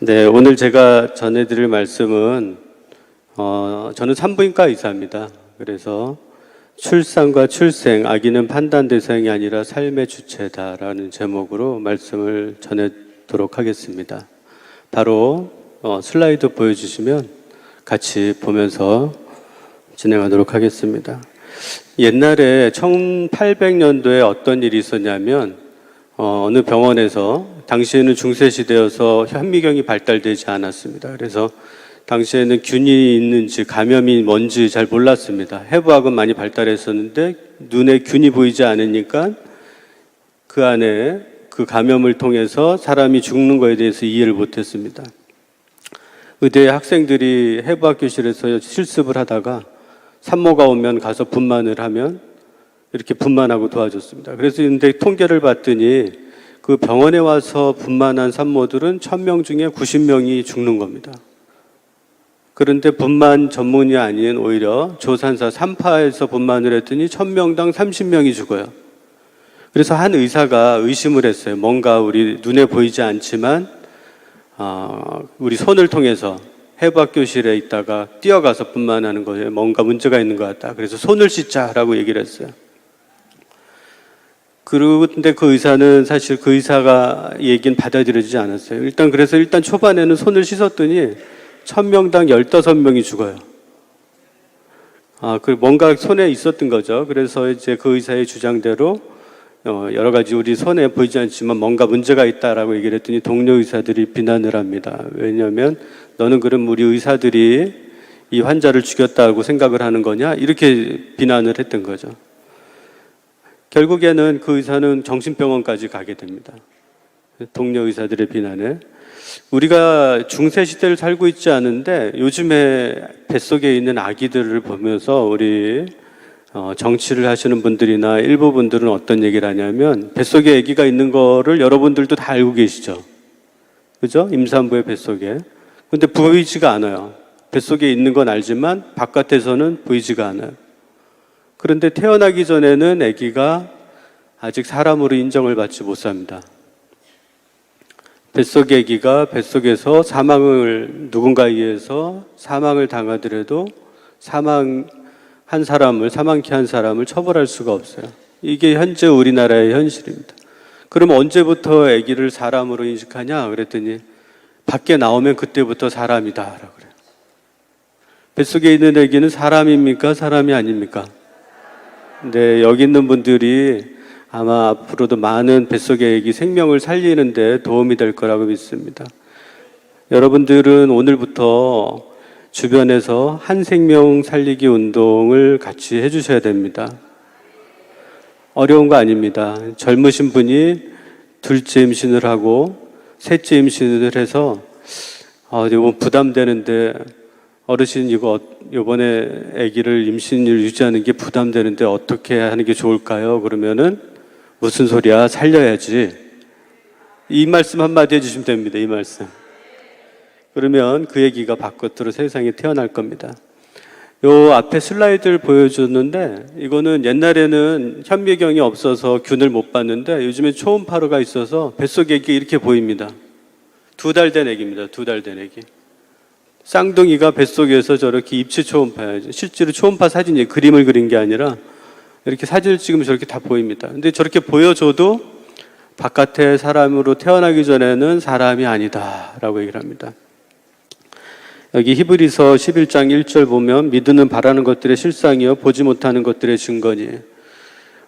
네, 오늘 제가 전해드릴 말씀은 저는 산부인과 의사입니다. 그래서 출산과 출생, 아기는 판단 대상이 아니라 삶의 주체다라는 제목으로 말씀을 전하도록 하겠습니다. 바로 슬라이드 보여주시면 같이 보면서 진행하도록 하겠습니다. 옛날에 1800년도에 어떤 일이 있었냐면 어느 병원에서 당시에는 중세시대여서 현미경이 발달되지 않았습니다. 그래서 당시에는 균이 있는지 감염이 뭔지 잘 몰랐습니다. 해부학은 많이 발달했었는데 눈에 균이 보이지 않으니까 그 안에 그 감염을 통해서 사람이 죽는 거에 대해서 이해를 못했습니다. 의대 학생들이 해부학 교실에서 실습을 하다가 산모가 오면 가서 분만을 하면 이렇게 분만하고 도와줬습니다. 그래서 근데 통계를 봤더니 그 병원에 와서 분만한 산모들은 1000명 중에 90명이 죽는 겁니다. 그런데 분만 전문이 아닌 오히려 조산사 3파에서 분만을 했더니 1000명당 30명이 죽어요. 그래서 한 의사가 의심을 했어요. 뭔가 우리 눈에 보이지 않지만 우리 손을 통해서 해부학 교실에 있다가 뛰어가서 분만하는 거에 뭔가 문제가 있는 것 같다. 그래서 손을 씻자라고 얘기를 했어요. 그런데 그 의사는 사실 그 의사가 얘기는 받아들여지지 않았어요. 그래서 초반에는 손을 씻었더니 1000명당 15명이 죽어요. 뭔가 손에 있었던 거죠. 그래서 이제 그 의사의 주장대로 여러 가지 우리 손에 보이지 않지만 뭔가 문제가 있다라고 얘기를 했더니 동료 의사들이 비난을 합니다. 왜냐하면 너는 그럼 우리 의사들이 이 환자를 죽였다고 생각을 하는 거냐? 이렇게 비난을 했던 거죠. 결국에는 그 의사는 정신병원까지 가게 됩니다. 동료 의사들의 비난에. 우리가 중세시대를 살고 있지 않은데 요즘에 뱃속에 있는 아기들을 보면서 우리 정치를 하시는 분들이나 일부 분들은 어떤 얘기를 하냐면 뱃속에 아기가 있는 거를 여러분들도 다 알고 계시죠? 그죠? 임산부의 뱃속에. 근데 보이지가 않아요. 뱃속에 있는 건 알지만 바깥에서는 보이지가 않아요. 그런데 태어나기 전에는 아기가 아직 사람으로 인정을 받지 못합니다. 뱃속의 아기가 뱃속에서 누군가에 의해서 사망을 당하더라도 사망케 한 사람을 처벌할 수가 없어요. 이게 현재 우리나라의 현실입니다. 그럼 언제부터 아기를 사람으로 인식하냐? 그랬더니 밖에 나오면 그때부터 사람이다라고 그래요. 뱃속에 있는 아기는 사람입니까? 사람이 아닙니까? 네, 여기 있는 분들이 아마 앞으로도 많은 뱃속의 아기 생명을 살리는 데 도움이 될 거라고 믿습니다. 여러분들은 오늘부터 주변에서 한 생명 살리기 운동을 같이 해주셔야 됩니다. 어려운 거 아닙니다. 젊으신 분이 둘째 임신을 하고 셋째 임신을 해서 이거 부담되는데 어르신 이번에 아기를 임신을 유지하는 게 부담되는데 어떻게 하는 게 좋을까요? 그러면은 무슨 소리야? 살려야지. 이 말씀 한마디 해주시면 됩니다. 이 말씀. 그러면 그 아기가 바깥으로 세상에 태어날 겁니다. 요 앞에 슬라이드를 보여줬는데 이거는 옛날에는 현미경이 없어서 균을 못 봤는데 요즘에 초음파로가 있어서 뱃속의 아기 이렇게 보입니다. 2달 된 아기입니다. 2달 된 아기. 쌍둥이가 뱃속에서 저렇게 입체 초음파예요. 실제로 초음파 사진이 그림을 그린 게 아니라 이렇게 사진을 찍으면 저렇게 다 보입니다. 근데 저렇게 보여줘도 바깥에 사람으로 태어나기 전에는 사람이 아니다라고 얘기를 합니다. 여기 히브리서 11장 1절 보면 믿으는 바라는 것들의 실상이요 보지 못하는 것들의 증거니.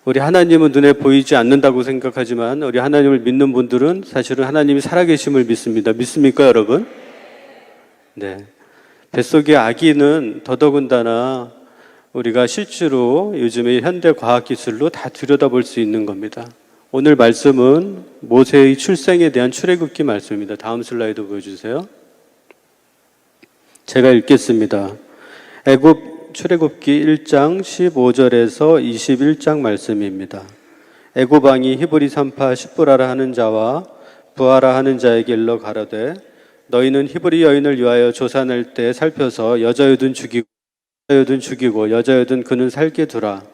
우리 하나님은 눈에 보이지 않는다고 생각하지만 우리 하나님을 믿는 분들은 사실은 하나님이 살아계심을 믿습니다. 믿습니까, 여러분? 네. 뱃속의 아기는 더더군다나 우리가 실제로 요즘의 현대 과학기술로 다 들여다볼 수 있는 겁니다. 오늘 말씀은 모세의 출생에 대한 출애굽기 말씀입니다. 다음 슬라이드 보여주세요. 제가 읽겠습니다. 출애굽기 1장 15절에서 21장 말씀입니다. 애굽 왕이 히브리 산파 십부라라 하는 자와 부하라 하는 자에게 일러 가로되 너희는 히브리 여인을 위하여 조산할 때 살펴서 여자여든 죽이고 여자여든 그는 살게 두라.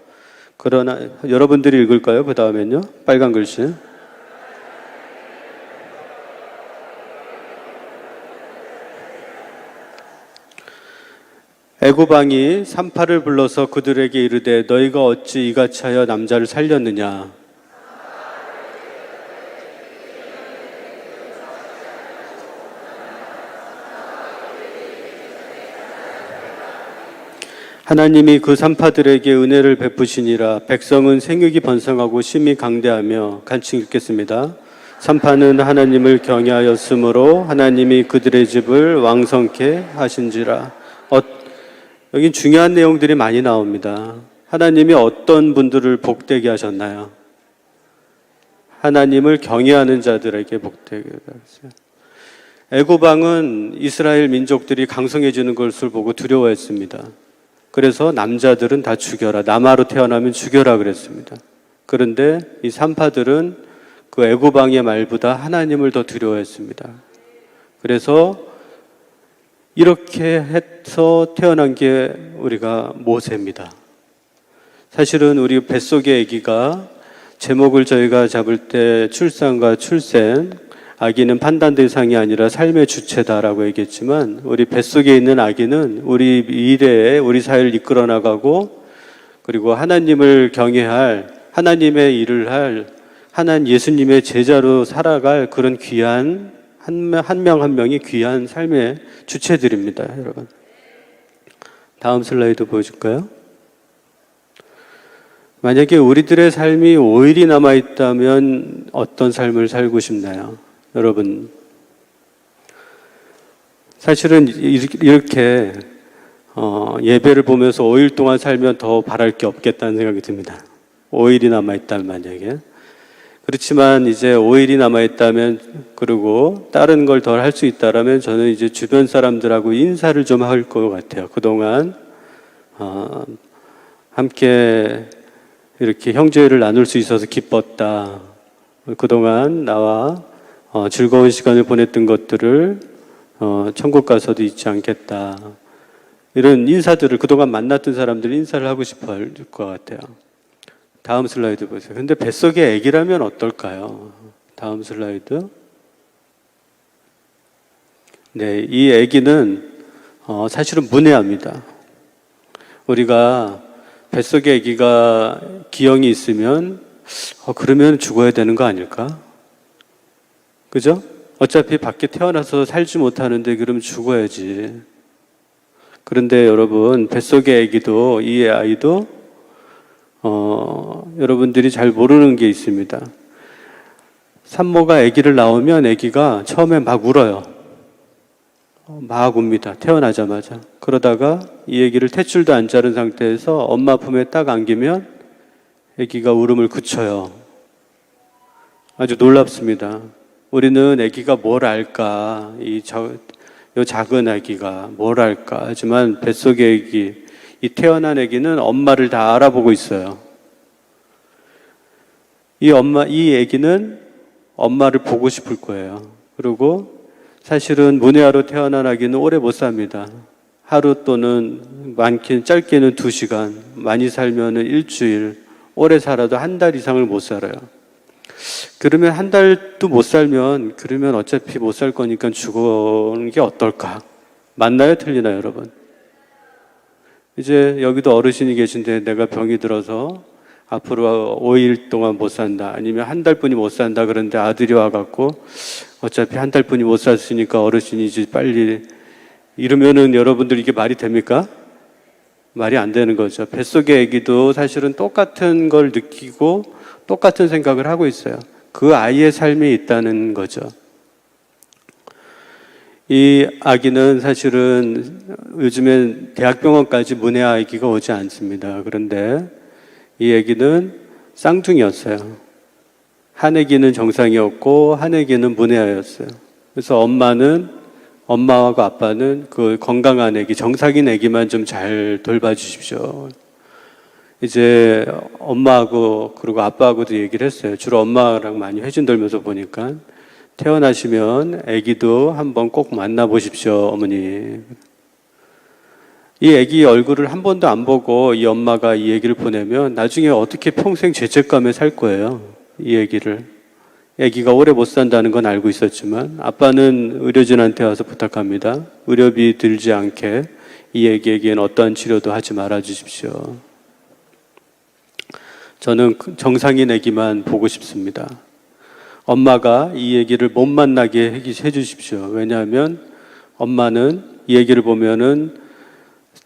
그러나 여러분들이 읽을까요? 그 다음엔요. 빨간 글씨. 애굽 왕이 산파를 불러서 그들에게 이르되 너희가 어찌 이같이 하여 남자를 살렸느냐. 하나님이 그 산파들에게 은혜를 베푸시니라. 백성은 생육이 번성하고 심히 강대하며. 같이 읽겠습니다. 산파는 하나님을 경외하였으므로 하나님이 그들의 집을 왕성케 하신지라. 여긴 중요한 내용들이 많이 나옵니다. 하나님이 어떤 분들을 복되게 하셨나요? 하나님을 경외하는 자들에게 복되게 하셨어요. 애굽 왕은 이스라엘 민족들이 강성해지는 것을 보고 두려워했습니다. 그래서 남자들은 다 죽여라. 남아로 태어나면 죽여라 그랬습니다. 그런데 이 산파들은 그 애굽 왕의 말보다 하나님을 더 두려워했습니다. 그래서 이렇게 해서 태어난 게 우리가 모세입니다. 사실은 우리 뱃속의 아기가 제목을 저희가 잡을 때 출산과 출생, 아기는 판단 대상이 아니라 삶의 주체다라고 얘기했지만 우리 뱃속에 있는 아기는 우리 미래에 우리 사회를 이끌어 나가고 그리고 하나님을 경외할 하나님의 일을 할 하나님 예수님의 제자로 살아갈 그런 귀한 한 명 한 명이 귀한 삶의 주체들입니다, 여러분. 다음 슬라이드 보여줄까요? 만약에 우리들의 삶이 5일이 남아있다면 어떤 삶을 살고 싶나요? 여러분, 사실은 이렇게 예배를 보면서 5일 동안 살면 더 바랄 게 없겠다는 생각이 듭니다. 5일이 남아있다면 만약에. 그렇지만 이제 5일이 남아있다면 그리고 다른 걸 덜 할 수 있다라면 저는 이제 주변 사람들하고 인사를 좀 할 것 같아요. 그동안 함께 이렇게 형제를 나눌 수 있어서 기뻤다. 그동안 나와 즐거운 시간을 보냈던 것들을 천국 가서도 잊지 않겠다. 이런 인사들을 그동안 만났던 사람들 인사를 하고 싶어 할 것 같아요. 다음 슬라이드 보세요. 근데 뱃속에 아기라면 어떨까요? 다음 슬라이드. 네, 이 아기는 사실은 문외합니다. 우리가 뱃속에 아기가 기형이 있으면 그러면 죽어야 되는 거 아닐까? 그죠? 어차피 밖에 태어나서 살지 못하는데 그러면 죽어야지. 그런데 여러분, 뱃속의 아기도, 이 아이도 여러분들이 잘 모르는 게 있습니다. 산모가 아기를 낳으면 아기가 처음에 막 울어요. 막 웁니다. 태어나자마자. 그러다가 이 아기를 탯줄도 안 자른 상태에서 엄마 품에 딱 안기면 아기가 울음을 그쳐요. 아주 놀랍습니다. 우리는 아기가 뭘 알까? 이 작은 아기가 뭘 알까? 하지만 뱃속의 아기, 이 태어난 아기는 엄마를 다 알아보고 있어요. 이 아기는 엄마를 보고 싶을 거예요. 그리고 사실은 문외아로 태어난 아기는 오래 못 삽니다. 하루 또는 많게는 짧게는 2시간, 많이 살면은 일주일, 오래 살아도 한 달 이상을 못 살아요. 그러면 한 달도 못 살면 그러면 어차피 못 살 거니까 죽는 게 어떨까? 맞나요? 틀리나요, 여러분? 이제 여기도 어르신이 계신데 내가 병이 들어서 앞으로 5일 동안 못 산다. 아니면 한 달뿐이 못 산다. 그런데 아들이 와갖고 어차피 한 달뿐이 못 샀으니까 어르신이 이제 빨리 이러면은 여러분들 이게 말이 됩니까? 말이 안 되는 거죠. 뱃속의 아기도 사실은 똑같은 걸 느끼고 똑같은 생각을 하고 있어요. 그 아이의 삶이 있다는 거죠. 이 아기는 사실은 요즘엔 대학병원까지 문외 아기가 오지 않습니다. 그런데 이 아기는 쌍둥이였어요. 한 아기는 정상이었고 한 아기는 문외아였어요. 그래서 엄마하고 아빠는 그 건강한 아기, 정상인 아기만 좀 잘 돌봐주십시오. 이제 엄마하고 그리고 아빠하고도 얘기를 했어요. 주로 엄마랑 많이 회진 돌면서 보니까 태어나시면 아기도 한번 꼭 만나보십시오, 어머니. 이 아기 얼굴을 한 번도 안 보고 이 엄마가 이 아기를 보내면 나중에 어떻게 평생 죄책감에 살 거예요, 이 아기를. 아기가 오래 못 산다는 건 알고 있었지만 아빠는 의료진한테 와서 부탁합니다. 의료비 들지 않게 이 아기에게는 어떠한 치료도 하지 말아 주십시오. 저는 정상인 아기만 보고 싶습니다. 엄마가 이 아기를 못 만나게 해 주십시오. 왜냐하면 엄마는 이 아기를 보면은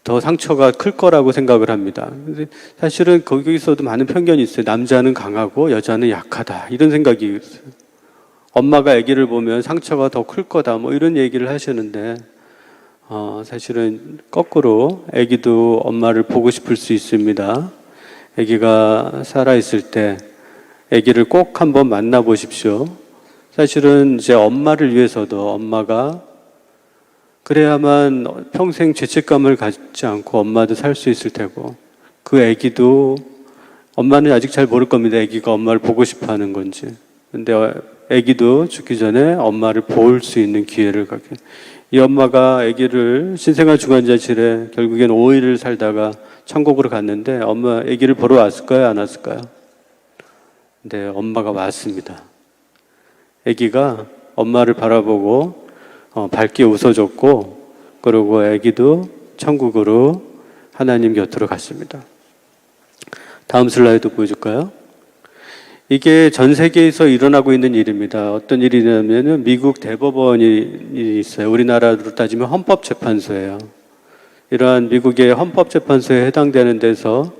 더 상처가 클 거라고 생각을 합니다. 근데 사실은 거기서도 많은 편견이 있어요. 남자는 강하고 여자는 약하다. 이런 생각이 있어요. 엄마가 아기를 보면 상처가 더 클 거다. 뭐 이런 얘기를 하시는데 사실은 거꾸로 아기도 엄마를 보고 싶을 수 있습니다. 아기가 살아있을 때 아기를 꼭 한번 만나보십시오. 사실은 이제 엄마를 위해서도 엄마가 그래야만 평생 죄책감을 갖지 않고 엄마도 살 수 있을 테고 그 아기도 엄마는 아직 잘 모를 겁니다. 아기가 엄마를 보고 싶어 하는 건지. 근데 아기도 죽기 전에 엄마를 볼 수 있는 기회를 갖게. 이 엄마가 아기를 신생아 중환자실에 결국엔 5일을 살다가 천국으로 갔는데 엄마 아기를 보러 왔을까요? 안 왔을까요? 근데 엄마가 왔습니다. 아기가 엄마를 바라보고 밝게 웃어줬고 그리고 아기도 천국으로 하나님 곁으로 갔습니다. 다음 슬라이드 보여줄까요? 이게 전 세계에서 일어나고 있는 일입니다. 어떤 일이냐면은 미국 대법원이 있어요. 우리나라로 따지면 헌법재판소예요. 이러한 미국의 헌법재판소에 해당되는 데서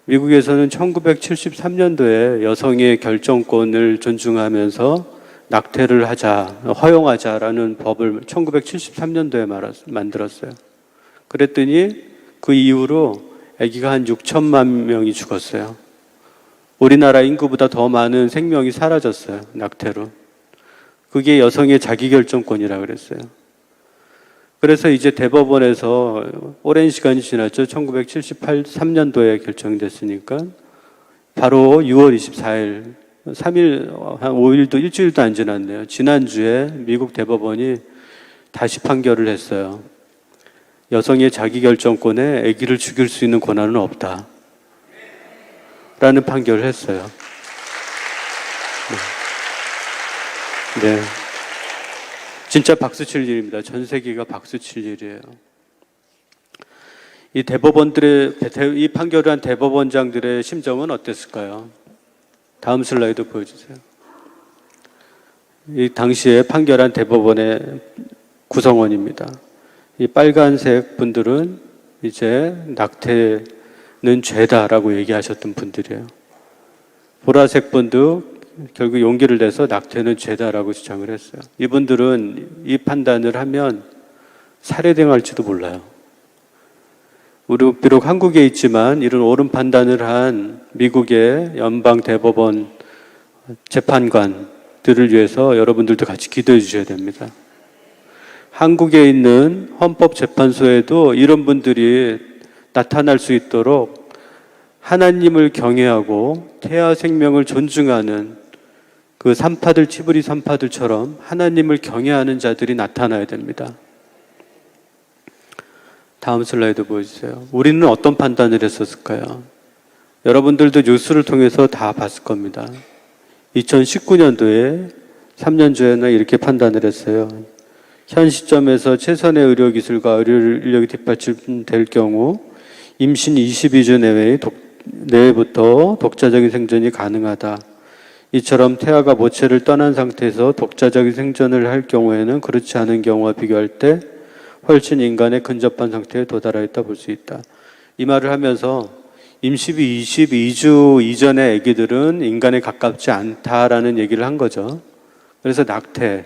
미국에서는 1973년도에 여성의 결정권을 존중하면서 낙태를 하자, 허용하자라는 법을 1973년도에 만들었어요. 그랬더니 그 이후로 아기가 한 6천만 명이 죽었어요. 우리나라 인구보다 더 많은 생명이 사라졌어요. 낙태로. 그게 여성의 자기결정권이라 그랬어요. 그래서 이제 대법원에서 오랜 시간이 지났죠. 1973년도에 결정됐으니까 바로 6월 24일 3일, 한 5일도 일주일도 안 지났네요. 지난주에 미국 대법원이 다시 판결을 했어요. 여성의 자기결정권에 아기를 죽일 수 있는 권한은 없다. 라는 판결을 했어요. 네. 진짜 박수 칠 일입니다. 전 세계가 박수 칠 일이에요. 이 판결을 한 대법원장들의 심정은 어땠을까요? 다음 슬라이드 보여주세요. 이 당시에 판결한 대법원의 구성원입니다. 이 빨간색 분들은 이제 낙태는 죄다라고 얘기하셨던 분들이에요. 보라색 분도 결국 용기를 내서 낙태는 죄다라고 주장을 했어요. 이분들은 이 판단을 하면 살해당할지도 몰라요. 우리 비록 한국에 있지만 이런 옳은 판단을 한 미국의 연방 대법원 재판관들을 위해서 여러분들도 같이 기도해 주셔야 됩니다. 한국에 있는 헌법재판소에도 이런 분들이 나타날 수 있도록 하나님을 경외하고 태아 생명을 존중하는 그 산파들, 치브리 산파들처럼 하나님을 경외하는 자들이 나타나야 됩니다. 다음 슬라이드 보여주세요. 우리는 어떤 판단을 했었을까요? 여러분들도 뉴스를 통해서 다 봤을 겁니다. 2019년도에 3년 전에 이렇게 판단을 했어요. 현 시점에서 최선의 의료기술과 의료인력이 뒷받침될 경우 임신 22주 내외부터 독자적인 생존이 가능하다. 이처럼 태아가 모체를 떠난 상태에서 독자적인 생존을 할 경우에는 그렇지 않은 경우와 비교할 때 훨씬 인간에 근접한 상태에 도달하였다 볼 수 있다. 이 말을 하면서 임신 22주 이전의 아기들은 인간에 가깝지 않다라는 얘기를 한 거죠. 그래서 낙태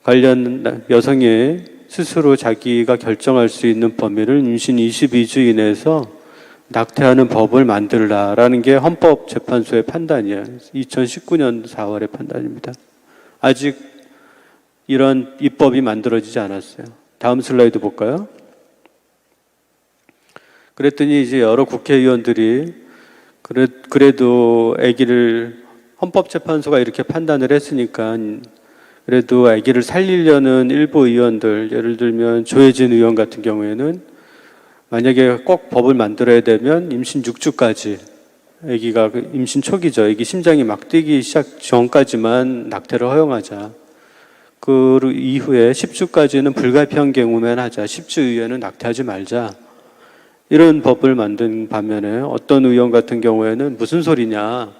관련 여성이 스스로 자기가 결정할 수 있는 범위를 임신 22주 이내에서 낙태하는 법을 만들라라는 게 헌법재판소의 판단이에요. 2019년 4월의 판단입니다. 아직 이런 입법이 만들어지지 않았어요. 다음 슬라이드 볼까요? 그랬더니 이제 여러 국회의원들이 그래도 아기를 헌법재판소가 이렇게 판단을 했으니까 그래도 아기를 살리려는 일부 의원들, 예를 들면 조혜진 의원 같은 경우에는 만약에 꼭 법을 만들어야 되면 임신 6주까지 아기가 임신 초기죠. 아기 심장이 막 뛰기 시작 전까지만 낙태를 허용하자. 그 이후에 10주까지는 불가피한 경우만 하자. 10주 이후에는 낙태하지 말자. 이런 법을 만든 반면에 어떤 의원 같은 경우에는 무슨 소리냐.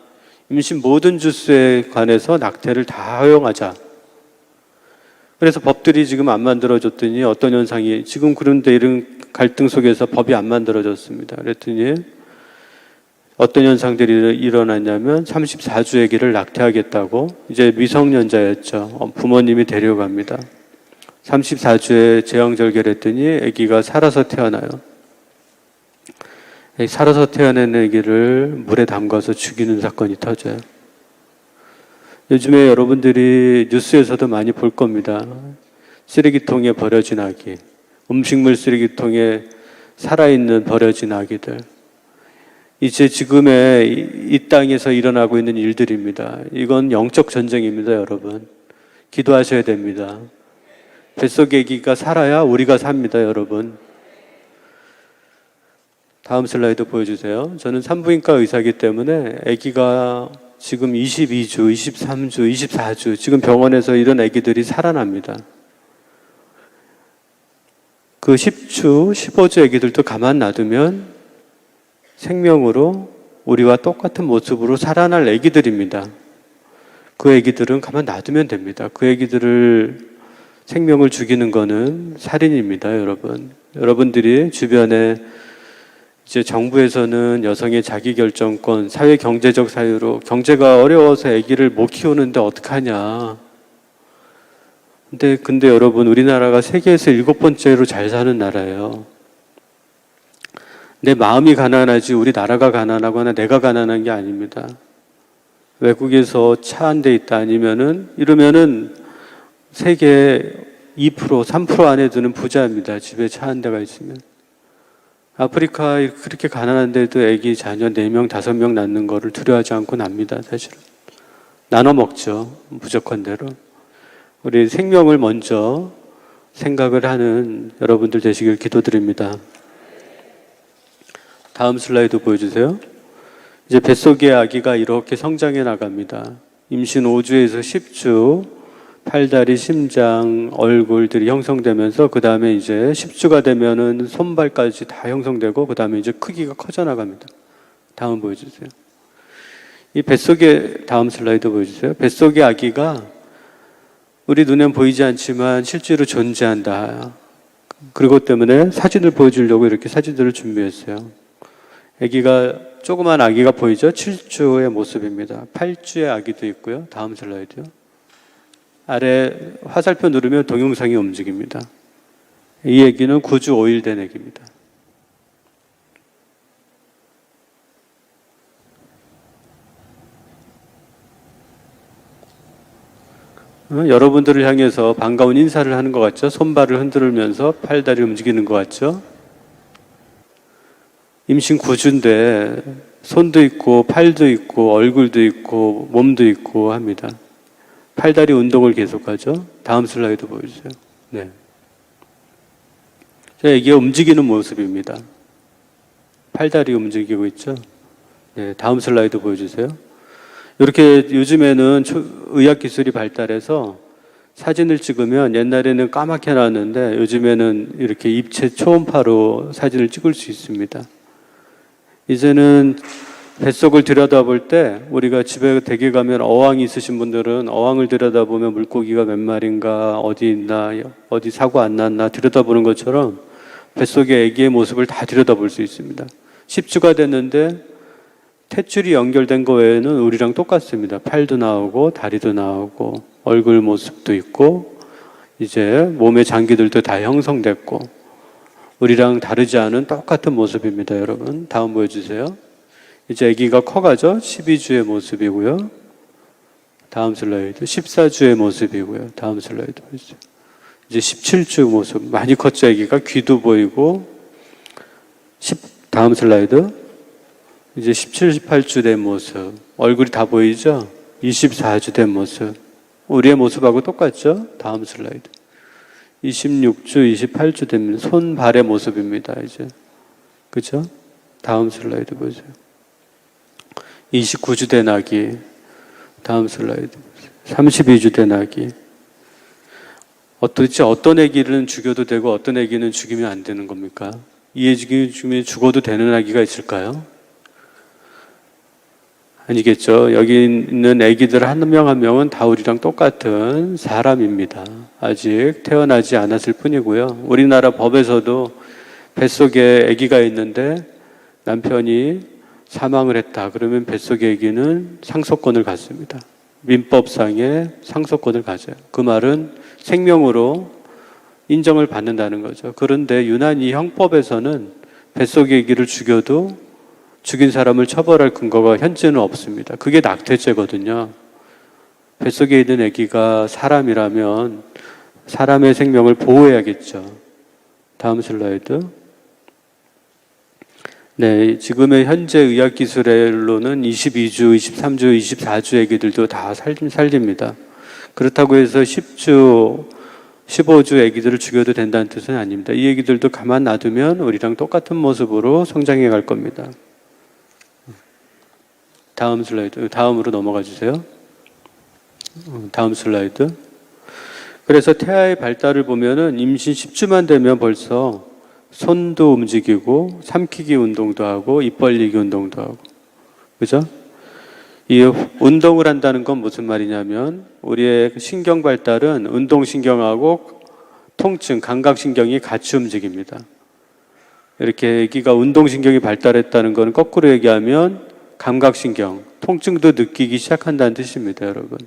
임신 모든 주수에 관해서 낙태를 다 허용하자. 그래서 법들이 지금 안 만들어졌더니 어떤 현상이 지금 그런데 이런 갈등 속에서 법이 안 만들어졌습니다. 그랬더니 어떤 현상들이 일어났냐면 34주 아기를 낙태하겠다고 이제 미성년자였죠. 부모님이 데려갑니다. 34주에 제왕절개를 아기가 살아서 태어나요. 살아서 태어난 아기를 물에 담가서 죽이는 사건이 터져요. 요즘에 여러분들이 뉴스에서도 많이 볼 겁니다. 쓰레기통에 버려진 아기, 음식물 쓰레기통에 살아있는 버려진 아기들. 이제 지금의 이 땅에서 일어나고 있는 일들입니다. 이건 영적 전쟁입니다, 여러분. 기도하셔야 됩니다. 뱃속의 아기가 살아야 우리가 삽니다, 여러분. 다음 슬라이드 보여주세요. 저는 산부인과 의사이기 때문에 아기가 지금 22주, 23주, 24주 지금 병원에서 이런 아기들이 살아납니다. 그 10주, 15주 아기들도 가만 놔두면 생명으로 우리와 똑같은 모습으로 살아날 아기들입니다. 그 아기들은 가만 놔두면 됩니다. 그 아기들을 생명을 죽이는 거는 살인입니다, 여러분. 여러분들이 주변에 이제 정부에서는 여성의 자기결정권, 사회 경제적 사유로 경제가 어려워서 아기를 못 키우는데 어떡하냐. 근데 여러분 우리나라가 세계에서 7번째로 잘 사는 나라예요. 내 마음이 가난하지 우리나라가 가난하거나 내가 가난한 게 아닙니다. 외국에서 차 한 대 있다 이러면은 세계 2%, 3% 안에 드는 부자입니다. 집에 차 한 대가 있으면. 아프리카 그렇게 가난한데도 애기 자녀 4명, 5명 낳는 거를 두려워하지 않고 납니다, 사실은. 나눠 먹죠, 무조건대로. 우리 생명을 먼저 생각을 하는 여러분들 되시길 기도드립니다. 다음 슬라이드 보여주세요. 이제 뱃속의 아기가 이렇게 성장해 나갑니다. 임신 5주에서 10주, 팔다리, 심장, 얼굴들이 형성되면서 그 다음에 이제 10주가 되면은 손발까지 다 형성되고 그 다음에 이제 크기가 커져 나갑니다. 다음 보여주세요. 이 뱃속의 다음 슬라이드 보여주세요. 뱃속의 아기가 우리 눈엔 보이지 않지만 실제로 존재한다. 그리고 때문에 사진을 보여주려고 이렇게 사진들을 준비했어요. 아기가 조그만 아기가 보이죠? 7주의 모습입니다. 8주의 아기도 있고요. 다음 슬라이드요. 아래 화살표 누르면 동영상이 움직입니다. 이 아기는 9주 5일 된 아기입니다. 여러분들을 향해서 반가운 인사를 하는 것 같죠? 손발을 흔들면서 팔다리 움직이는 것 같죠? 임신 9주인데 손도 있고 팔도 있고 얼굴도 있고 몸도 있고 합니다. 팔다리 운동을 계속하죠. 다음 슬라이드 보여주세요. 네. 이게 움직이는 모습입니다. 팔다리 움직이고 있죠. 네, 다음 슬라이드 보여주세요. 이렇게 요즘에는 의학 기술이 발달해서 사진을 찍으면 옛날에는 까맣게 나왔는데 요즘에는 이렇게 입체 초음파로 사진을 찍을 수 있습니다. 이제는 뱃속을 들여다볼 때 우리가 집에 댁에 가면 어항이 있으신 분들은 어항을 들여다보면 물고기가 몇 마리인가 어디 있나 어디 사고 안 났나 들여다보는 것처럼 뱃속의 아기의 모습을 다 들여다볼 수 있습니다. 10주가 됐는데 탯줄이 연결된 거 외에는 우리랑 똑같습니다. 팔도 나오고 다리도 나오고 얼굴 모습도 있고 이제 몸의 장기들도 다 형성됐고 우리랑 다르지 않은 똑같은 모습입니다, 여러분. 다음 보여주세요. 이제 아기가 커가죠. 12주의 모습이고요. 다음 슬라이드. 14주의 모습이고요. 다음 슬라이드 보여주세요. 이제 17주 모습. 많이 컸죠, 아기가. 귀도 보이고. 다음 슬라이드. 이제 17, 18주 된 모습. 얼굴이 다 보이죠? 24주 된 모습. 우리의 모습하고 똑같죠? 다음 슬라이드. 26주, 28주 되면 손발의 모습입니다, 이제. 그죠? 다음 슬라이드 보세요. 29주 된 아기. 다음 슬라이드 보세요. 32주 된 아기. 도대체 어떤 아기는 죽여도 되고 어떤 아기는 죽이면 안 되는 겁니까? 이 아기 중에 죽어도 되는 아기가 있을까요? 아니겠죠. 여기 있는 아기들 한 명 한 명은 다 우리랑 똑같은 사람입니다. 아직 태어나지 않았을 뿐이고요. 우리나라 법에서도 뱃속에 아기가 있는데 남편이 사망을 했다. 그러면 뱃속의 아기는 상속권을 갖습니다. 민법상의 상속권을 가져요. 그 말은 생명으로 인정을 받는다는 거죠. 그런데 유난히 형법에서는 뱃속의 아기를 죽여도 죽인 사람을 처벌할 근거가 현재는 없습니다. 그게 낙태죄거든요. 뱃속에 있는 아기가 사람이라면 사람의 생명을 보호해야겠죠. 다음 슬라이드. 네, 지금의 현재 의학기술로는 22주, 23주, 24주 아기들도 다 살립니다. 그렇다고 해서 10주, 15주 아기들을 죽여도 된다는 뜻은 아닙니다. 이 아기들도 가만 놔두면 우리랑 똑같은 모습으로 성장해 갈 겁니다. 다음 슬라이드, 다음으로 넘어가 주세요. 다음 슬라이드. 그래서 태아의 발달을 보면은 임신 10주만 되면 벌써 손도 움직이고 삼키기 운동도 하고 입 벌리기 운동도 하고, 그죠? 이 운동을 한다는 건 무슨 말이냐면 우리의 신경 발달은 운동신경하고 통증, 감각신경이 같이 움직입니다. 이렇게 아기가 운동신경이 발달했다는 건 거꾸로 얘기하면 감각신경, 통증도 느끼기 시작한다는 뜻입니다, 여러분.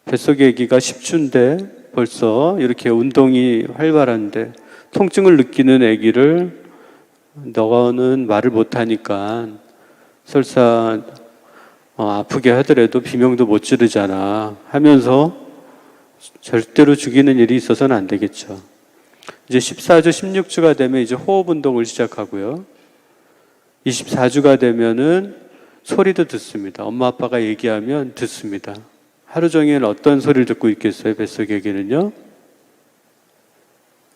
뱃속의 아기가 10주인데 벌써 이렇게 운동이 활발한데 통증을 느끼는 아기를 너는 말을 못하니까 설사 아프게 하더라도 비명도 못 지르잖아 하면서 절대로 죽이는 일이 있어서는 안 되겠죠. 이제 14주, 16주가 되면 이제 호흡 운동을 시작하고요. 24주가 되면은 소리도 듣습니다. 엄마 아빠가 얘기하면 듣습니다. 하루 종일 어떤 소리를 듣고 있겠어요? 뱃속의 아기는요?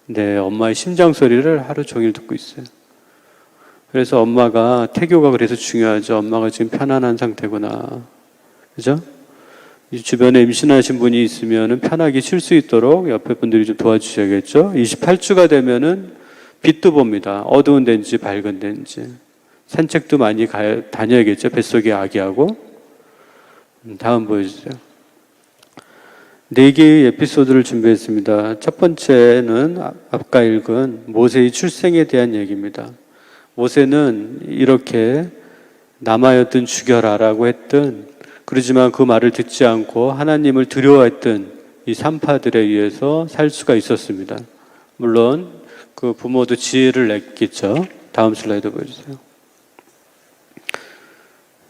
네, 엄마의 심장 소리를 하루 종일 듣고 있어요. 그래서 엄마가, 태교가 그래서 중요하죠. 엄마가 지금 편안한 상태구나. 그죠? 주변에 임신하신 분이 있으면 편하게 쉴 수 있도록 옆에 분들이 좀 도와주셔야겠죠. 28주가 되면은 빛도 봅니다. 어두운 데인지 밝은 데인지. 산책도 많이 다녀야겠죠. 뱃속의 아기하고. 다음 보여주세요. 4개의 에피소드를 준비했습니다. 첫 번째는 아까 읽은 모세의 출생에 대한 얘기입니다. 모세는 이렇게 남아였든 죽여라라고 했던, 그러지만 그 말을 듣지 않고 하나님을 두려워했던 이 산파들에 의해서 살 수가 있었습니다. 물론 그 부모도 지혜를 냈겠죠. 다음 슬라이드 보여주세요.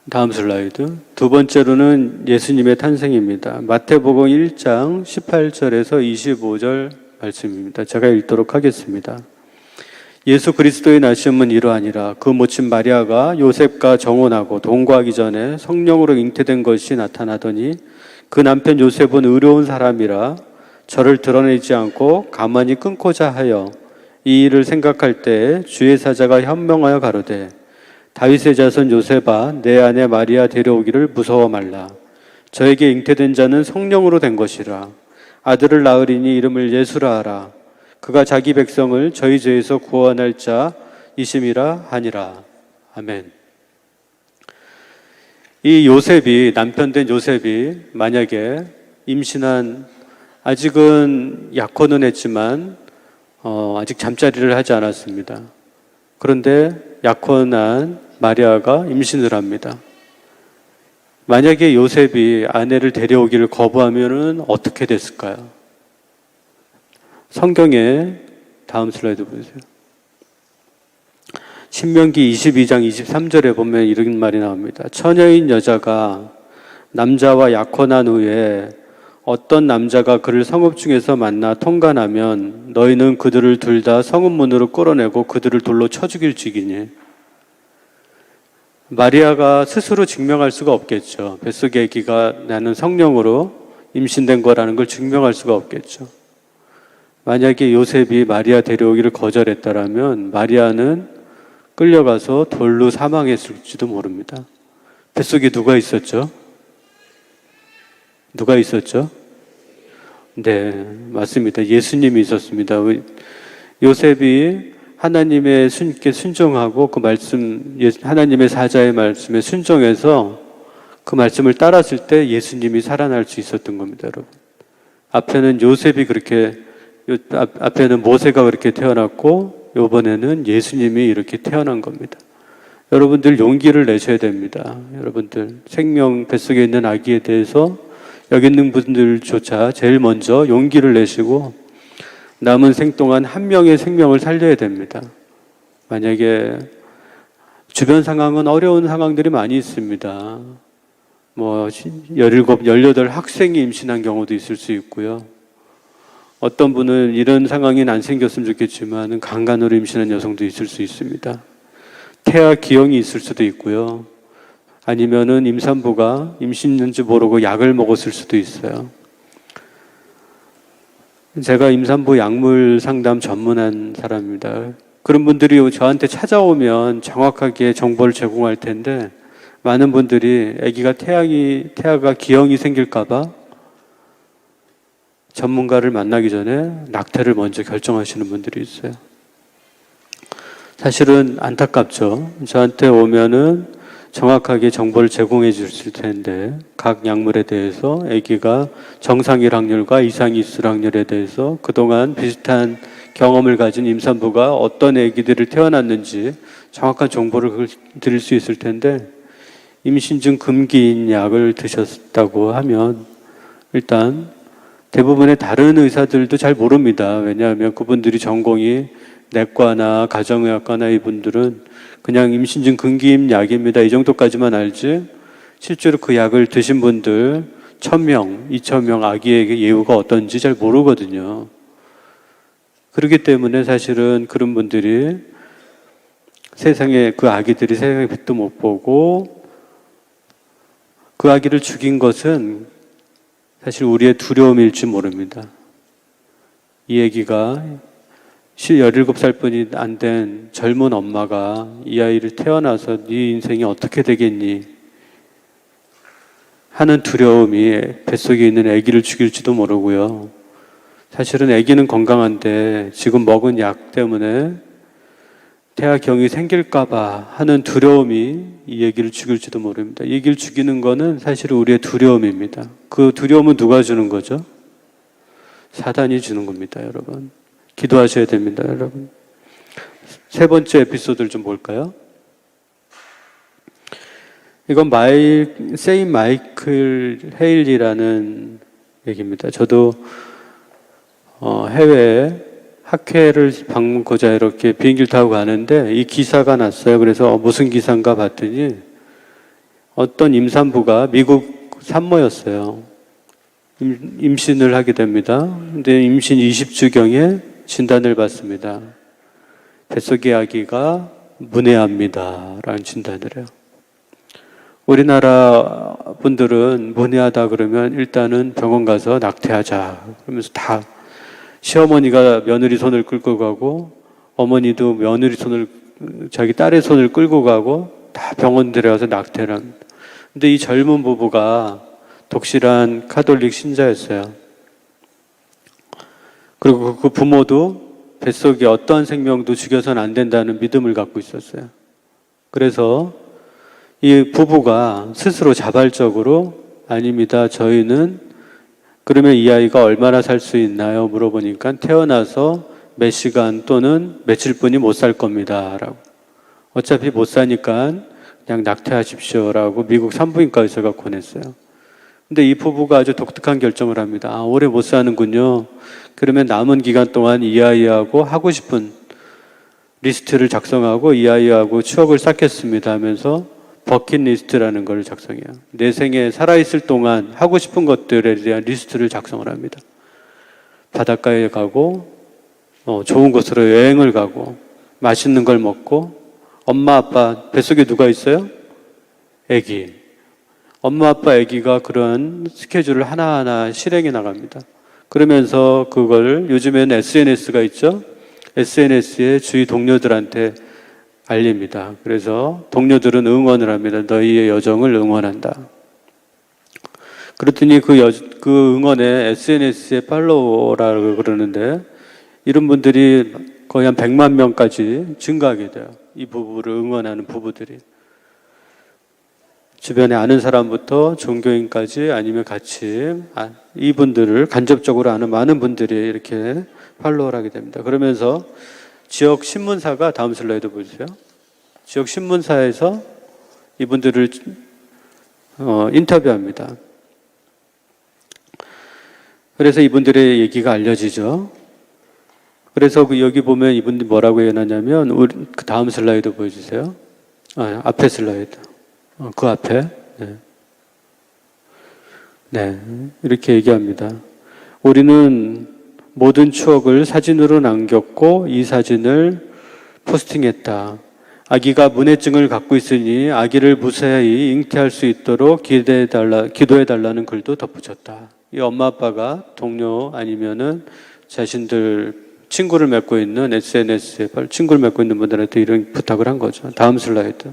다음 슬라이드. 두 번째로는 예수님의 탄생입니다. 마태복음 1장 18절에서 25절 말씀입니다. 제가 읽도록 하겠습니다. 예수 그리스도의 나심은 이러하니라. 그 모친 마리아가 요셉과 정혼하고 동거하기 전에 성령으로 잉태된 것이 나타나더니 그 남편 요셉은 의로운 사람이라 저를 드러내지 않고 가만히 끊고자 하여 이 일을 생각할 때에 주의 사자가 현명하여 가로되 다윗의 자손 요셉아 내 아내 마리아 데려오기를 무서워 말라. 저에게 잉태된 자는 성령으로 된 것이라. 아들을 낳으리니 이름을 예수라 하라. 그가 자기 백성을 저희 죄에서 구원할 자이심이라 하니라. 아멘. 이 요셉이, 남편 된 요셉이 만약에 임신한, 아직은 약혼은 했지만 아직 잠자리를 하지 않았습니다. 그런데 약혼한 마리아가 임신을 합니다. 만약에 요셉이 아내를 데려오기를 거부하면은 어떻게 됐을까요? 성경에 다음 슬라이드 보세요. 신명기 22장 23절에 보면 이런 말이 나옵니다. 처녀인 여자가 남자와 약혼한 후에 어떤 남자가 그를 성읍 중에서 만나 통간하면 너희는 그들을 둘 다 성읍 문으로 끌어내고 그들을 돌로 쳐 죽일지기니. 마리아가 스스로 증명할 수가 없겠죠. 뱃속의 아기가 나는 성령으로 임신된 거라는 걸 증명할 수가 없겠죠. 만약에 요셉이 마리아 데려오기를 거절했다라면 마리아는 끌려가서 돌로 사망했을지도 모릅니다. 뱃속에 누가 있었죠? 누가 있었죠? 네, 맞습니다. 예수님이 있었습니다. 요셉이 하나님의 순께 순종하고 그 말씀, 하나님의 사자의 말씀에 순종해서 그 말씀을 따랐을 때 예수님이 살아날 수 있었던 겁니다, 여러분. 앞에는 요셉이 그렇게, 앞에는 모세가 그렇게 태어났고, 이번에는 예수님이 이렇게 태어난 겁니다. 여러분들 용기를 내셔야 됩니다. 여러분들 생명 뱃속에 있는 아기에 대해서 여기 있는 분들조차 제일 먼저 용기를 내시고 남은 생 동안 한 명의 생명을 살려야 됩니다. 만약에 주변 상황은 어려운 상황들이 많이 있습니다. 17, 18 학생이 임신한 경우도 있을 수 있고요. 어떤 분은 이런 상황이 안 생겼으면 좋겠지만 강간으로 임신한 여성도 있을 수 있습니다. 태아 기형이 있을 수도 있고요. 아니면은 임산부가 임신인지 모르고 약을 먹었을 수도 있어요. 제가 임산부 약물 상담 전문한 사람입니다. 그런 분들이 저한테 찾아오면 정확하게 정보를 제공할 텐데 많은 분들이 아기가 태아가 기형이 생길까봐 전문가를 만나기 전에 낙태를 먼저 결정하시는 분들이 있어요. 사실은 안타깝죠. 저한테 오면은 정확하게 정보를 제공해 주실 텐데 각 약물에 대해서 아기가 정상일 확률과 이상이 있을 확률에 대해서 그동안 비슷한 경험을 가진 임산부가 어떤 아기들을 태어났는지 정확한 정보를 드릴 수 있을 텐데 임신중 금기인 약을 드셨다고 하면 일단 대부분의 다른 의사들도 잘 모릅니다. 왜냐하면 그분들이 전공이 내과나 가정의학과나 이분들은 그냥 임신중 금기인 약입니다. 이 정도까지만 알지 실제로 그 약을 드신 분들 1000명, 2000명 아기에게 예후가 어떤지 잘 모르거든요. 그렇기 때문에 사실은 그런 분들이 그 아기들이 세상에 빛도 못 보고 그 아기를 죽인 것은 사실 우리의 두려움일지 모릅니다. 이 아기가 17살뿐이 안 된 젊은 엄마가 이 아이를 태어나서 네 인생이 어떻게 되겠니? 하는 두려움이 뱃속에 있는 아기를 죽일지도 모르고요. 사실은 아기는 건강한데 지금 먹은 약 때문에 태아경이 생길까봐 하는 두려움이 이 아기를 죽일지도 모릅니다. 이 아기를 죽이는 거는 사실 우리의 두려움입니다. 그 두려움은 누가 주는 거죠? 사단이 주는 겁니다, 여러분. 기도하셔야 됩니다, 여러분. 세 번째 에피소드를 좀 볼까요? 이건 세인 마이클 헤일리라는 얘기입니다. 저도 해외에 학회를 방문하고자 이렇게 비행기를 타고 가는데 이 기사가 났어요. 그래서 무슨 기사인가 봤더니 어떤 임산부가 미국 산모였어요. 임신을 하게 됩니다. 근데 임신 20주경에 진단을 받습니다. 뱃속의 아기가 문해아입니다. 라는 진단을 해요. 우리나라 분들은 문해하다 그러면 일단은 병원 가서 낙태하자. 그러면서 다 시어머니가 며느리 손을 끌고 가고 어머니도 며느리 손을 자기 딸의 손을 끌고 가고 다 병원 데려가서 낙태를 합니다. 근데 이 젊은 부부가 독실한 카톨릭 신자였어요. 그리고 그 부모도 뱃속에 어떠한 생명도 죽여서는 안 된다는 믿음을 갖고 있었어요. 그래서 이 부부가 스스로 자발적으로 아닙니다. 저희는 그러면 이 아이가 얼마나 살 수 있나요? 물어보니까 태어나서 몇 시간 또는 며칠뿐이 못 살 겁니다. 라고. 어차피 못 사니까 그냥 낙태하십시오. 라고 미국 산부인과 의사가 권했어요. 근데 이 부부가 아주 독특한 결정을 합니다. 오래 못 사는군요. 그러면 남은 기간 동안 이 아이하고 하고 싶은 리스트를 작성하고 이 아이하고 추억을 쌓겠습니다 하면서 버킷리스트라는 걸 작성해요. 내 생에 살아있을 동안 하고 싶은 것들에 대한 리스트를 작성을 합니다. 바닷가에 가고 좋은 곳으로 여행을 가고 맛있는 걸 먹고 엄마 아빠 뱃속에 누가 있어요? 아기. 엄마 아빠 아기가 그런 스케줄을 하나하나 실행해 나갑니다. 그러면서 그걸 요즘에는 SNS가 있죠. SNS에 주위 동료들한테 알립니다. 그래서 동료들은 응원을 합니다. 너희의 여정을 응원한다. 그랬더니 그 응원에 SNS에 팔로워라고 그러는데 이런 분들이 거의 한 100만 명까지 증가하게 돼요. 이 부부를 응원하는 부부들이. 주변에 아는 사람부터 종교인까지 아니면 같이 이분들을 간접적으로 아는 많은 분들이 이렇게 팔로우를 하게 됩니다. 그러면서 지역 신문사가 다음 슬라이드 보세요. 지역 신문사에서 이분들을 인터뷰합니다. 그래서 이분들의 얘기가 알려지죠. 그래서 여기 보면 이분들이 뭐라고 해놨냐면, 그 다음 슬라이드 보여주세요. 앞에 슬라이드. 그 앞에. 네. 네. 이렇게 얘기합니다. 우리는 모든 추억을 사진으로 남겼고, 이 사진을 포스팅했다. 아기가 문해증을 갖고 있으니 아기를 무사히 잉태할 수 있도록 기도해달라는 글도 덧붙였다. 이 엄마 아빠가 동료 아니면은 자신들 친구를 맺고 있는 SNS에 친구를 맺고 있는 분들한테 이런 부탁을 한 거죠. 다음 슬라이드.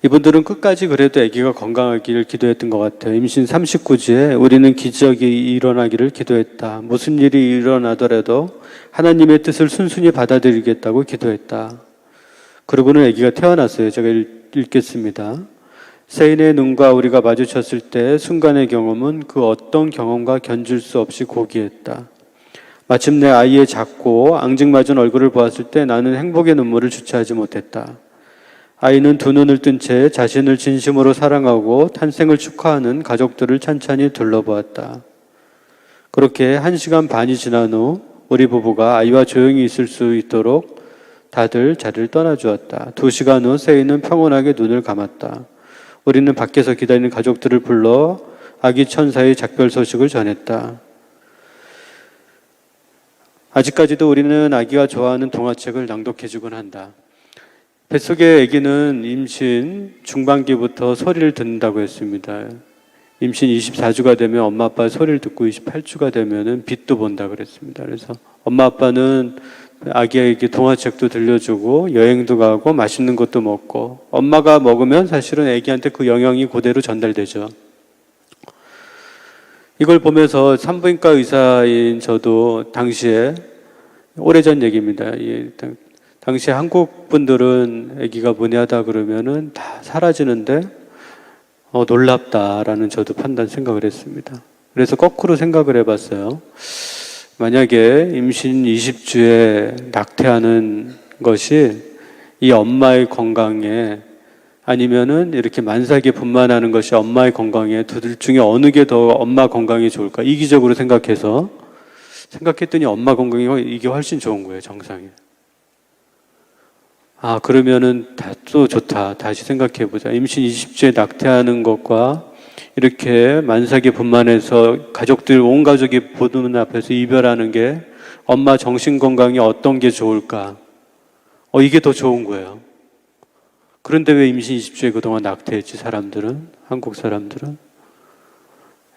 이분들은 끝까지 그래도 아기가 건강하기를 기도했던 것 같아요. 임신 39주에 우리는 기적이 일어나기를 기도했다. 무슨 일이 일어나더라도 하나님의 뜻을 순순히 받아들이겠다고 기도했다. 그러고는 아기가 태어났어요. 제가 읽겠습니다. 세인의 눈과 우리가 마주쳤을 때 순간의 경험은 그 어떤 경험과 견줄 수 없이 고귀했다. 마침내 아이의 작고 앙증맞은 얼굴을 보았을 때 나는 행복의 눈물을 주체하지 못했다. 아이는 두 눈을 뜬 채 자신을 진심으로 사랑하고 탄생을 축하하는 가족들을 찬찬히 둘러보았다. 그렇게 1시간 반이 지난 후 우리 부부가 아이와 조용히 있을 수 있도록 다들 자리를 떠나주었다. 2시간 후 세인은 평온하게 눈을 감았다. 우리는 밖에서 기다리는 가족들을 불러 아기 천사의 작별 소식을 전했다. 아직까지도 우리는 아기가 좋아하는 동화책을 낭독해주곤 한다. 뱃속의 아기는 임신 중반기부터 소리를 듣는다고 했습니다. 임신 24주가 되면 엄마 아빠 소리를 듣고 28주가 되면은 빛도 본다 그랬습니다. 그래서 엄마 아빠는 아기에게 동화책도 들려주고 여행도 가고 맛있는 것도 먹고 엄마가 먹으면 사실은 아기한테 그 영향이 그대로 전달되죠. 이걸 보면서 산부인과 의사인 저도 당시에 오래전 얘기입니다. 당시 한국 분들은 아기가 문해하다 그러면은 다 사라지는데 놀랍다라는 저도 생각을 했습니다. 그래서 거꾸로 생각을 해봤어요. 만약에 임신 20주에 낙태하는 것이 이 엄마의 건강에 아니면은 이렇게 만삭이 분만하는 것이 엄마의 건강에 둘 중에 어느 게 더 엄마 건강에 좋을까? 이기적으로 생각했더니 엄마 건강이 이게 훨씬 좋은 거예요, 정상에. 그러면은 또 좋다. 다시 생각해보자. 임신 20주에 낙태하는 것과 이렇게 만삭이 분만해서 온 가족이 보는 앞에서 이별하는 게 엄마 정신 건강에 어떤 게 좋을까? 이게 더 좋은 거예요. 그런데 왜 임신 20주에 그동안 낙태했지, 한국 사람들은?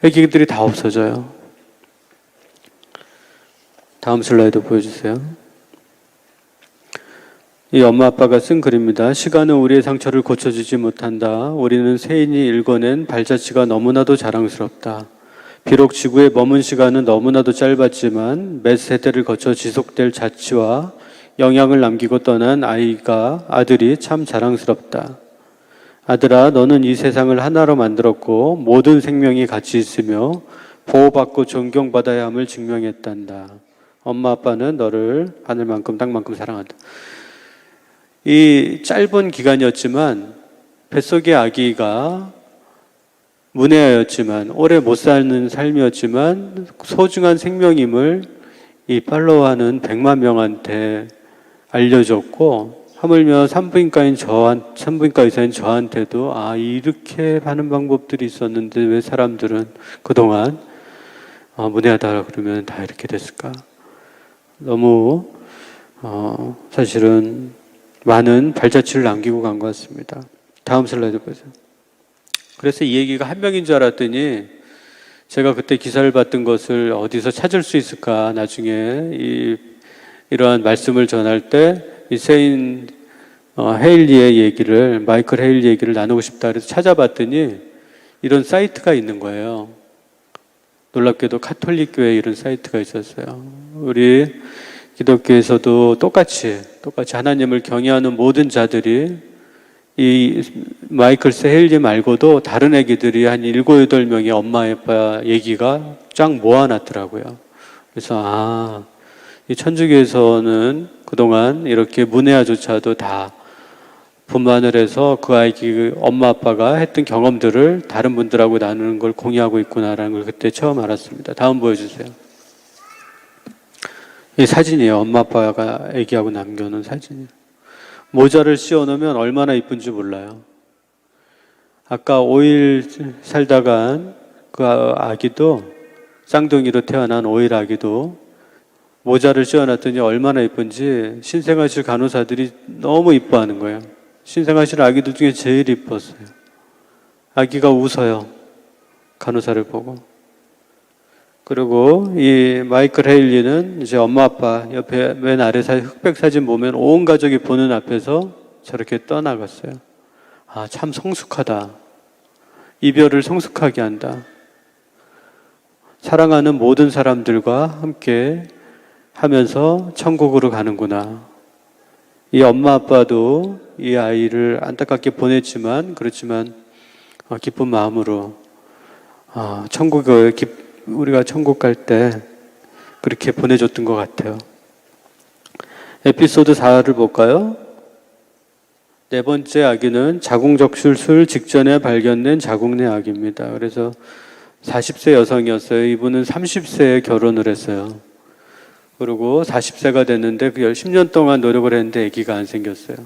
아기들이 다 없어져요. 다음 슬라이드 보여주세요. 이 엄마 아빠가 쓴 글입니다. 시간은 우리의 상처를 고쳐주지 못한다. 우리는 세인이 읽어낸 발자취가 너무나도 자랑스럽다. 비록 지구에 머문 시간은 너무나도 짧았지만 몇 세대를 거쳐 지속될 자취와 영향을 남기고 떠난 아들이 참 자랑스럽다. 아들아, 너는 이 세상을 하나로 만들었고 모든 생명이 같이 있으며 보호받고 존경받아야 함을 증명했단다. 엄마 아빠는 너를 하늘만큼 땅만큼 사랑한다. 이 짧은 기간이었지만 뱃속의 아기가 문해였지만 오래 못 사는 삶이었지만 소중한 생명임을 이 팔로우하는 100만 명한테 알려줬고 하물며 산부인과 의사인 저한테도 이렇게 하는 방법들이 있었는데 왜 사람들은 그동안 문해하다 그러면 다 이렇게 됐을까? 너무 사실은 많은 발자취를 남기고 간 것 같습니다. 다음 슬라이드 보세요. 그래서 이 얘기가 한 명인 줄 알았더니 제가 그때 기사를 봤던 것을 어디서 찾을 수 있을까? 나중에 이러한 말씀을 전할 때 이 세인 마이클 헤일리 얘기를 나누고 싶다 그래서 찾아봤더니 이런 사이트가 있는 거예요. 놀랍게도 카톨릭 교회에 이런 사이트가 있었어요. 우리 기독교에서도 똑같이 하나님을 경외하는 모든 자들이 이 마이클 세헬리 말고도 다른 애기들이 한 7, 8명의 엄마 아빠 얘기가 쫙 모아놨더라고요. 그래서 이 천주교에서는 그동안 이렇게 문혜아조차도 다 분만을 해서 그 아이 엄마 아빠가 했던 경험들을 다른 분들하고 나누는 걸 공유하고 있구나라는 걸 그때 처음 알았습니다. 다음 보여주세요. 이 사진이에요. 엄마 아빠가 아기하고 남겨놓은 사진이에요. 모자를 씌워놓으면 얼마나 이쁜지 몰라요. 아까 5일 살다간 그 아기도, 쌍둥이로 태어난 5일 아기도 모자를 씌워놨더니 얼마나 이쁜지 신생아실 간호사들이 너무 이뻐하는 거예요. 신생아실 아기들 중에 제일 이뻤어요. 아기가 웃어요. 간호사를 보고. 그리고 이 마이클 헤일리는 이제 엄마 아빠 옆에 맨 아래 흑백 사진 보면 온 가족이 보는 앞에서 저렇게 떠나갔어요. 참 성숙하다. 이별을 성숙하게 한다. 사랑하는 모든 사람들과 함께 하면서 천국으로 가는구나. 이 엄마 아빠도 이 아이를 안타깝게 보냈지만 그렇지만 기쁜 마음으로 우리가 천국 갈 때 그렇게 보내줬던 것 같아요. 에피소드 4를 볼까요? 네 번째 아기는 자궁적출술 직전에 발견된 자궁 내 아기입니다. 그래서 40세 여성이었어요. 이분은 30세에 결혼을 했어요. 그리고 40세가 됐는데 그 10년 동안 노력을 했는데 아기가 안 생겼어요.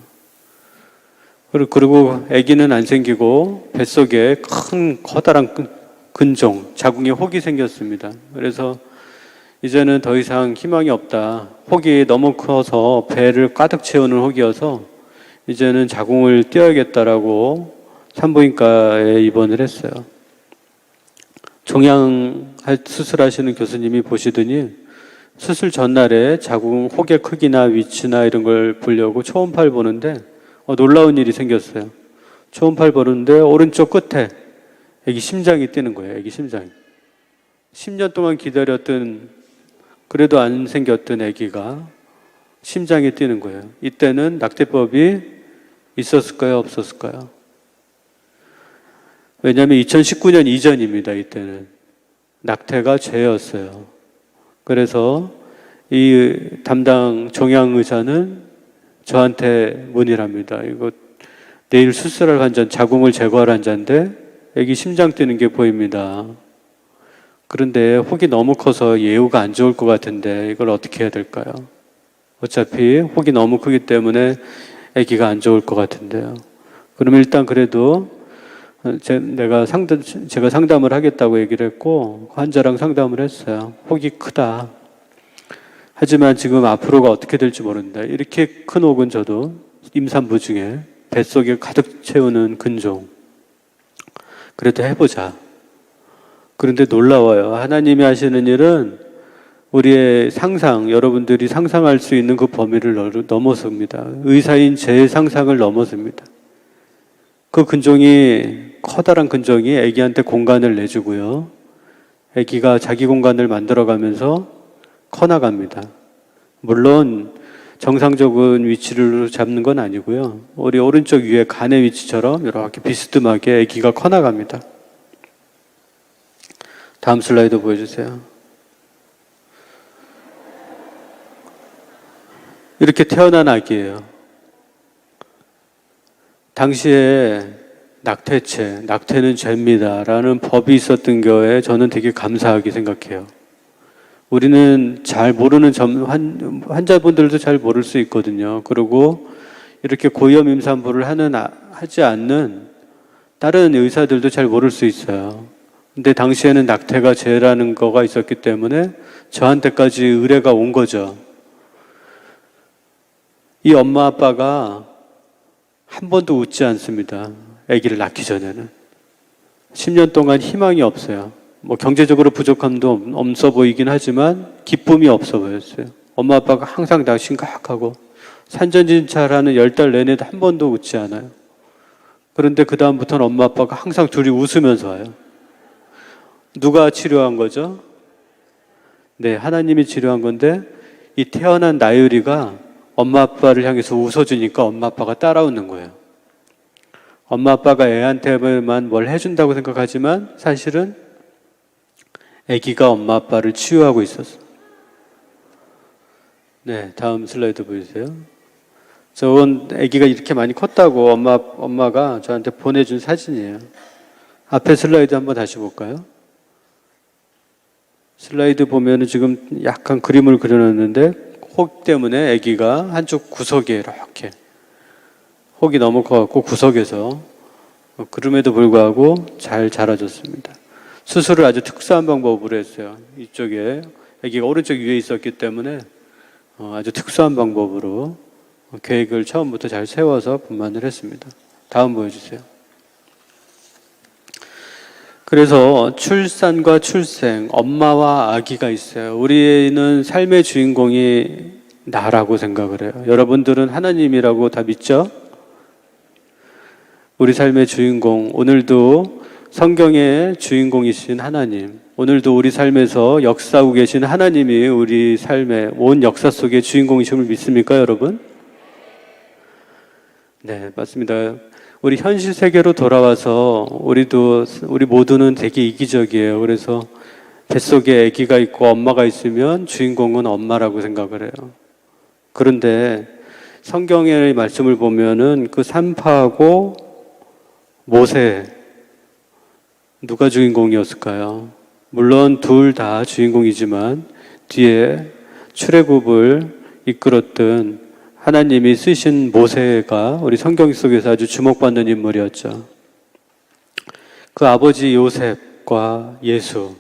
그리고 아기는 안 생기고 뱃속에 큰 커다란 근종, 자궁에 혹이 생겼습니다. 그래서 이제는 더 이상 희망이 없다. 혹이 너무 커서 배를 가득 채우는 혹이어서 이제는 자궁을 띄어야겠다라고 산부인과에 입원을 했어요. 종양 수술하시는 교수님이 보시더니 수술 전날에 자궁 혹의 크기나 위치나 이런 걸 보려고 초음파를 보는데 놀라운 일이 생겼어요. 초음파를 보는데 오른쪽 끝에 아기 심장이 뛰는 거예요. 아기 심장이. 10년 동안 기다렸던 그래도 안 생겼던 아기가 심장이 뛰는 거예요. 이때는 낙태법이 있었을까요? 없었을까요? 왜냐하면 2019년 이전입니다. 이때는. 낙태가 죄였어요. 그래서 이 담당 종양의사는 저한테 문의를 합니다. 이거 내일 수술할 환자, 자궁을 제거할 환자인데 아기 심장 뛰는 게 보입니다. 그런데 혹이 너무 커서 예후가 안 좋을 것 같은데 이걸 어떻게 해야 될까요? 어차피 혹이 너무 크기 때문에 아기가 안 좋을 것 같은데요. 그럼 일단 그래도 제가 상담을 하겠다고 얘기를 했고 환자랑 상담을 했어요. 혹이 크다. 하지만 지금 앞으로가 어떻게 될지 모른다. 이렇게 큰 혹은 저도 임산부 중에 뱃속에 가득 채우는 근종. 그래도 해보자. 그런데 놀라워요. 하나님이 하시는 일은 우리의 상상, 여러분들이 상상할 수 있는 그 범위를 넘어섭니다. 의사인 제 상상을 넘어섭니다. 그 근종이, 커다란 근종이 아기한테 공간을 내주고요. 아기가 자기 공간을 만들어가면서 커나갑니다. 물론 정상적인 위치를 잡는 건 아니고요. 우리 오른쪽 위에 간의 위치처럼 이렇게 비스듬하게 아기가 커나갑니다. 다음 슬라이드 보여주세요. 이렇게 태어난 아기예요. 당시에 낙태는 죄입니다라는 법이 있었던 거에 저는 되게 감사하게 생각해요. 우리는 잘 모르는 환자분들도 잘 모를 수 있거든요. 그리고 이렇게 고위험 임산부를 하지 않는 다른 의사들도 잘 모를 수 있어요. 근데 당시에는 낙태가 죄라는 거가 있었기 때문에 저한테까지 의뢰가 온 거죠. 이 엄마 아빠가 한 번도 웃지 않습니다. 아기를 낳기 전에는. 10년 동안 희망이 없어요. 경제적으로 부족함도 없어 보이긴 하지만 기쁨이 없어 보였어요. 엄마 아빠가 항상 다 심각하고 산전진찰하는 10달 내내도 한 번도 웃지 않아요. 그런데 그 다음부터는 엄마 아빠가 항상 둘이 웃으면서 와요. 누가 치료한 거죠? 네, 하나님이 치료한 건데 이 태어난 나유리가 엄마 아빠를 향해서 웃어주니까 엄마 아빠가 따라웃는 거예요. 엄마 아빠가 애한테만 뭘 해준다고 생각하지만 사실은 아기가 엄마 아빠를 치유하고 있었어. 네, 다음 슬라이드 보여주세요. 저건 아기가 이렇게 많이 컸다고 엄마가 저한테 보내준 사진이에요. 앞에 슬라이드 한번 다시 볼까요? 슬라이드 보면은 지금 약간 그림을 그려놨는데 혹 때문에 아기가 한쪽 구석에 이렇게 혹이 너무 커갖고 구석에서 그럼에도 불구하고 잘 자라줬습니다. 수술을 아주 특수한 방법으로 했어요. 이쪽에 아기가 오른쪽 위에 있었기 때문에 아주 특수한 방법으로 계획을 처음부터 잘 세워서 분만을 했습니다. 다음 보여주세요. 그래서 출산과 출생, 엄마와 아기가 있어요. 우리는 삶의 주인공이 나라고 생각을 해요. 여러분들은 하나님이라고 다 믿죠? 우리 삶의 주인공, 오늘도 성경의 주인공이신 하나님, 오늘도 우리 삶에서 역사하고 계신 하나님이 우리 삶의 온 역사 속의 주인공이심을 믿습니까, 여러분? 네, 맞습니다. 우리 현실 세계로 돌아와서 우리 모두는 되게 이기적이에요. 그래서 뱃속에 아기가 있고 엄마가 있으면 주인공은 엄마라고 생각을 해요. 그런데 성경의 말씀을 보면은 그 산파하고 모세 누가 주인공이었을까요? 물론 둘 다 주인공이지만 뒤에 출애굽을 이끌었던 하나님이 쓰신 모세가 우리 성경 속에서 아주 주목받는 인물이었죠. 그 아버지 요셉과 예수,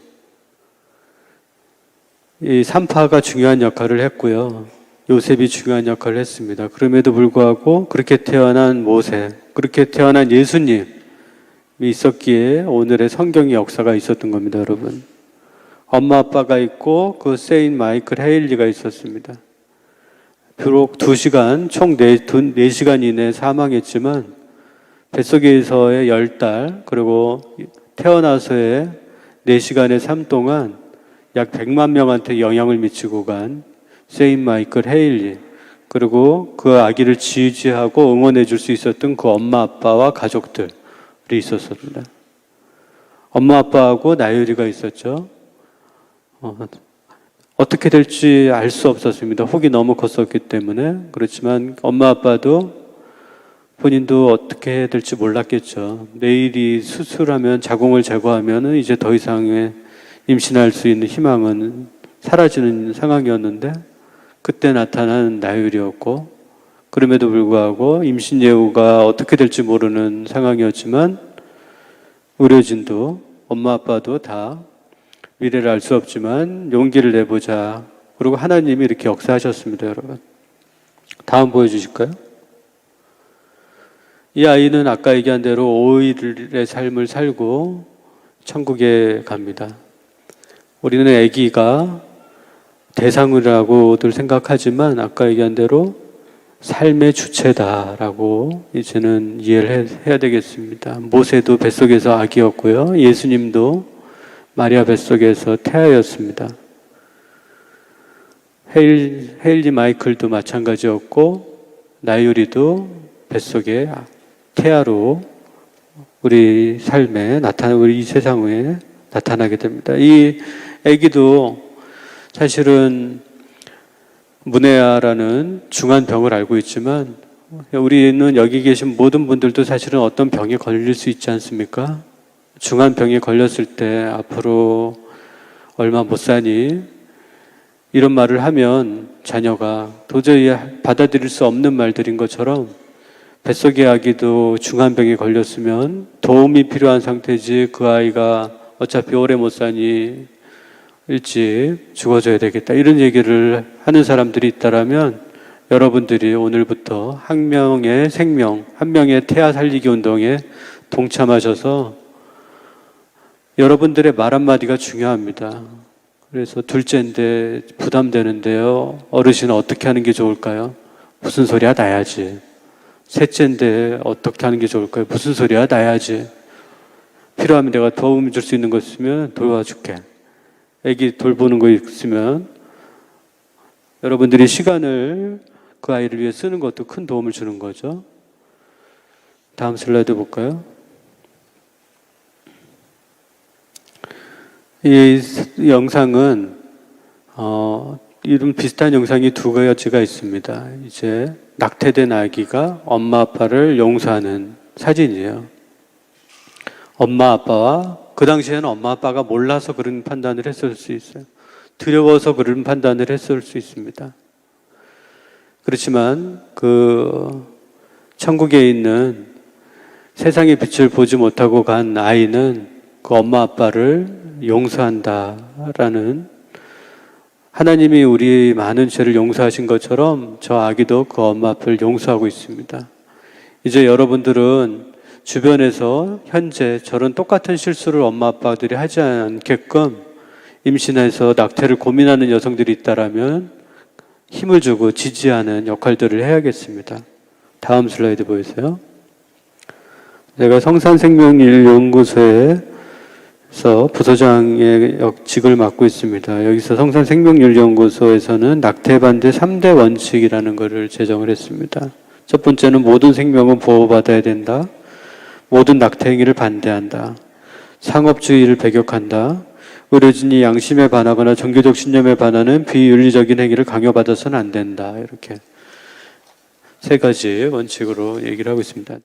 이 산파가 중요한 역할을 했고요. 요셉이 중요한 역할을 했습니다. 그럼에도 불구하고 그렇게 태어난 모세, 그렇게 태어난 예수님이 있었기에 오늘의 성경의 역사가 있었던 겁니다, 여러분. 엄마 아빠가 있고 그 세인 마이클 헤일리가 있었습니다. 비록 2시간, 총 4시간 이내에 사망했지만 뱃속에서의 10달, 그리고 태어나서의 4시간의 삶 동안 약 100만 명한테 영향을 미치고 간 세인 마이클 헤일리, 그리고 그 아기를 지지하고 응원해 줄 수 있었던 그 엄마 아빠와 가족들이 있었습니다. 엄마 아빠하고 나유리가 있었죠. 어떻게 될지 알 수 없었습니다. 혹이 너무 컸었기 때문에. 그렇지만 엄마 아빠도 본인도 어떻게 해야 될지 몰랐겠죠. 내일이 수술하면 자궁을 제거하면 이제 더 이상의 임신할 수 있는 희망은 사라지는 상황이었는데 그때 나타난 나율이었고, 그럼에도 불구하고 임신 예후가 어떻게 될지 모르는 상황이었지만 의료진도 엄마 아빠도 다 미래를 알 수 없지만 용기를 내보자. 그리고 하나님이 이렇게 역사하셨습니다, 여러분. 다음 보여주실까요? 이 아이는 아까 얘기한 대로 5일의 삶을 살고 천국에 갑니다. 우리는 아기가 대상이라고들 생각하지만 아까 얘기한 대로 삶의 주체다라고 이제는 이해를 해야 되겠습니다. 모세도 뱃속에서 아기였고요. 예수님도 마리아 뱃속에서 태아였습니다. 헤일리 마이클도 마찬가지였고 나유리도 뱃속에 태아로 우리 삶에 우리 이 세상에 나타나게 됩니다. 이 아기도 사실은 문해아라는 중한 병을 알고 있지만 우리는 여기 계신 모든 분들도 사실은 어떤 병에 걸릴 수 있지 않습니까? 중한 병에 걸렸을 때 앞으로 얼마 못 사니? 이런 말을 하면 자녀가 도저히 받아들일 수 없는 말들인 것처럼 뱃속의 아기도 중한 병에 걸렸으면 도움이 필요한 상태지 그 아이가 어차피 오래 못 사니 일찍 죽어줘야 되겠다 이런 얘기를 하는 사람들이 있다라면 여러분들이 오늘부터 한 명의 생명, 한 명의 태아 살리기 운동에 동참하셔서 여러분들의 말 한마디가 중요합니다. 그래서 둘째인데 부담되는데요. 어르신은 어떻게 하는 게 좋을까요? 무슨 소리야 나야지. 셋째인데 어떻게 하는 게 좋을까요? 무슨 소리야? 나야지. 필요하면 내가 도움 줄 수 있는 거 있으면 도와줄게. 애기 돌보는 거 있으면 여러분들이 시간을 그 아이를 위해 쓰는 것도 큰 도움을 주는 거죠. 다음 슬라이드 볼까요? 이 영상은 이런 비슷한 영상이 두 가지가 있습니다. 이제 낙태된 아기가 엄마 아빠를 용서하는 사진이에요. 엄마 아빠와 그 당시에는 엄마 아빠가 몰라서 그런 판단을 했을 수 있어요. 두려워서 그런 판단을 했을 수 있습니다. 그렇지만 그 천국에 있는 세상의 빛을 보지 못하고 간 아이는 그 엄마 아빠를 용서한다라는, 하나님이 우리 많은 죄를 용서하신 것처럼 저 아기도 그 엄마 아빠를 용서하고 있습니다. 이제 여러분들은 주변에서 현재 저런 똑같은 실수를 엄마 아빠들이 하지 않게끔 임신해서 낙태를 고민하는 여성들이 있다라면 힘을 주고 지지하는 역할들을 해야겠습니다. 다음 슬라이드 보이세요? 제가 성산생명연구소에서 부소장의 직을 맡고 있습니다. 여기서 성산생명연구소에서는 낙태 반대 3대 원칙이라는 것을 제정을 했습니다. 첫 번째는 모든 생명은 보호받아야 된다. 모든 낙태 행위를 반대한다. 상업주의를 배격한다. 의료진이 양심에 반하거나 종교적 신념에 반하는 비윤리적인 행위를 강요받아서는 안 된다. 이렇게 세 가지 원칙으로 얘기를 하고 있습니다.